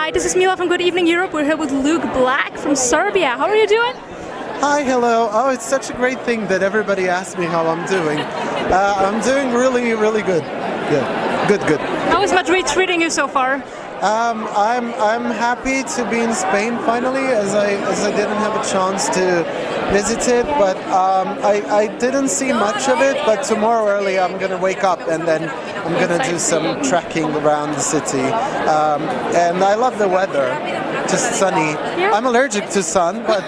Hi, this is Mila from Good Evening Europe. We're here with Luke Black from Serbia. How are you doing? Hi, hello. Oh, it's such a great thing that everybody asks me how I'm doing. I'm doing really, really good. Yeah, good. How is Madrid treating you so far? I'm happy to be in Spain finally, as I didn't have a chance to visit it, but I didn't see much of it. But tomorrow early I'm gonna wake up and then I'm gonna do some trekking around the city. And I love the weather, just sunny. Yeah. I'm allergic to sun, but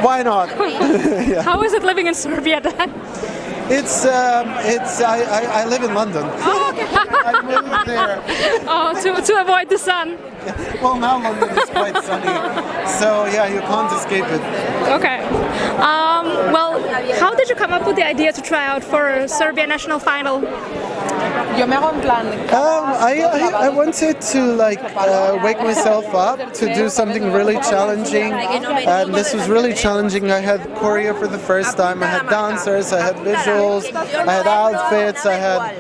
why not? Yeah. How is it living in Serbia then? I live in London. Oh, okay. I moved there. Oh, to avoid the sun. Well, now London is quite sunny, so yeah, you can't escape it. Okay. Well, how did you come up with the idea to try out for Serbia national final? I wanted to wake myself up to do something really challenging, and this was really challenging. I had choreo for the first time. I had dancers, I had visuals, I had outfits, I had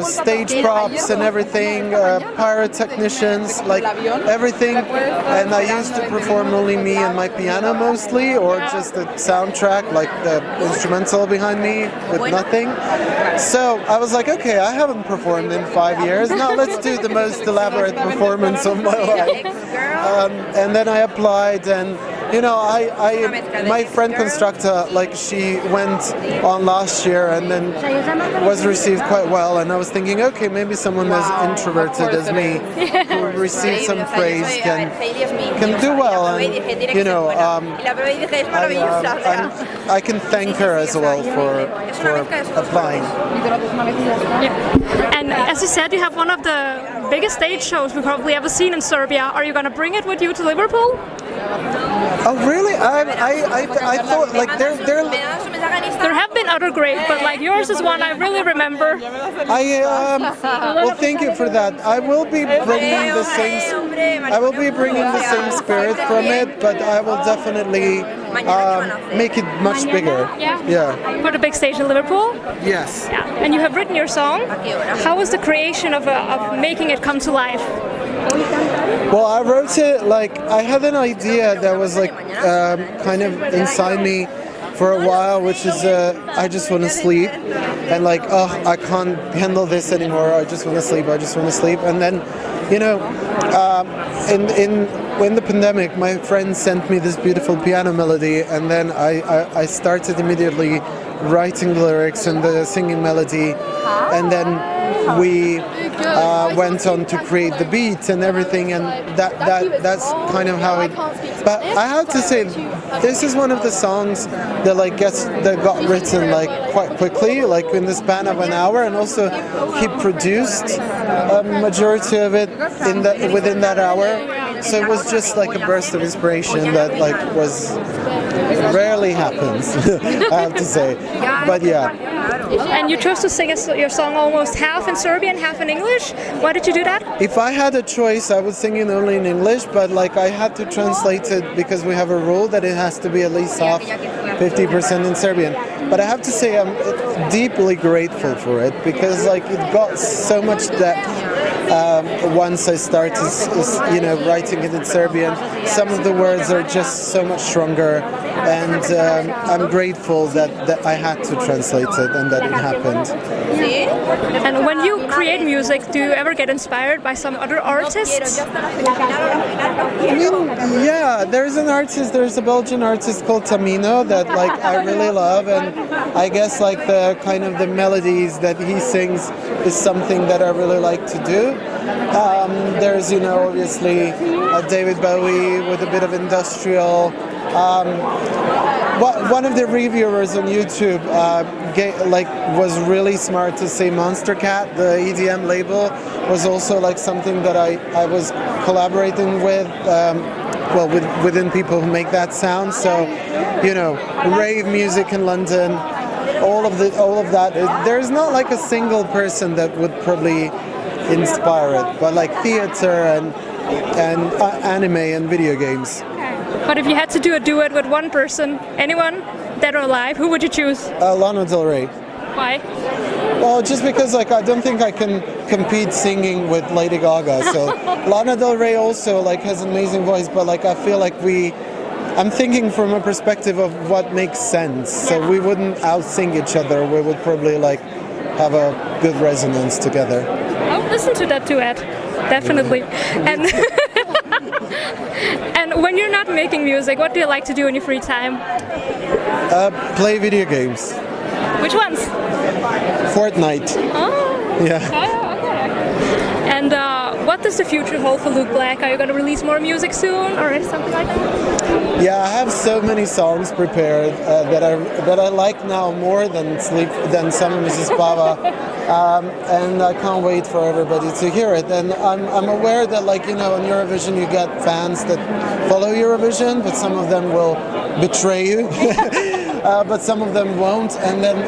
stage props and everything, pyrotechnicians, like everything. And I used to perform only me and my piano mostly, or just the soundtrack, like the instrumental behind me with nothing. So I was like, okay, I haven't performed in 5 years. Now let's do the most elaborate performance of my life. And then I applied, and my friend Constructa, she went on last year and then was received quite well. And I was thinking, okay, maybe someone as introverted as me who received some praise can do well. And I can thank her as well for applying. Yeah. And as you said, you have one of the biggest stage shows we probably ever seen in Serbia. Are you going to bring it with you to Liverpool? Oh really? I thought there have been other great, but yours is one I really remember. Well, thank you for that. I will be bringing the same spirit from it, but I will definitely make it much bigger. Yeah. For the big stage in Liverpool. Yes. Yeah. And you have written your song. How was the creation of making it come to life? Well, I wrote it I had an idea that was kind of inside me for a while, which is I just want to sleep, and I can't handle this anymore. I just want to sleep. And then, in the pandemic, my friend sent me this beautiful piano melody, and then I started immediately writing the lyrics and the singing melody, and then we went on to create the beats and everything, and that's kind of how it. But I have to say, this is one of the songs that got written quite quickly, in the span of an hour, and also he produced a majority of it within that hour. So it was just a burst of inspiration that rarely happens, I have to say. But yeah. And you chose to sing your song almost half in Serbian, half in English. Why did you do that? If I had a choice, I would sing it only in English, but I had to translate it because we have a rule that it has to be at least half, 50% in Serbian. But I have to say I'm deeply grateful for it because it got so much depth. Once I started, writing it in Serbian, some of the words are just so much stronger, and I'm grateful that I had to translate it and that it happened. And when you create music, do you ever get inspired by some other artists? Yeah, there's a Belgian artist called Tamino that I really love, and I guess the kind of the melodies that he sings is something that I really like to do. There's obviously David Bowie with a bit of industrial. One of the reviewers on YouTube was really smart to say Monster Cat, the EDM label, was also something that I was collaborating with. Within people who make that sound. So, rave music in London, all of that. There's not a single person that would probably inspire it, but theater and anime and video games. But if you had to do a duet with one person, anyone, dead or alive, who would you choose? Lana Del Rey. Why? Well, just because like I don't think I can compete singing with Lady Gaga. So Lana Del Rey also like has an amazing voice, but like I feel like I'm thinking from a perspective of what makes sense. So we wouldn't out-sing each other. We would probably like have a good resonance together. I'll listen to that duet, definitely. And and when you're not making music, what do you like to do in your free time? Play video games. Which ones? Fortnite. Oh. Yeah. Oh, okay. And what does the future hold for Luke Black? Are you going to release more music soon, or something like that? Yeah, I have so many songs prepared that I like now more than Summer Mrs. Baba, and I can't wait for everybody to hear it. And I'm aware that like in Eurovision you get fans that follow Eurovision, but some of them will betray you. But some of them won't, and then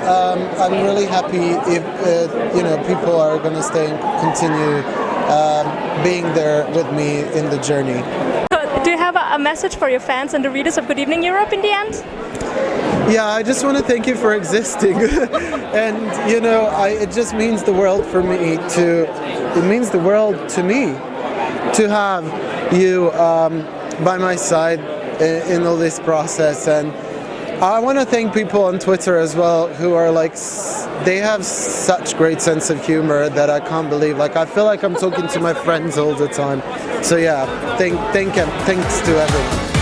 I'm really happy if people are going to stay and continue being there with me in the journey. Do you have a message for your fans and the readers of Good Evening Europe in the end? Yeah, I just want to thank you for existing, and it just means the world for me it means the world to me to have you by my side in all this process. And I want to thank people on Twitter as well who are like, they have such great sense of humor that I can't believe. Like I feel like I'm talking to my friends all the time. So yeah, thanks to everyone.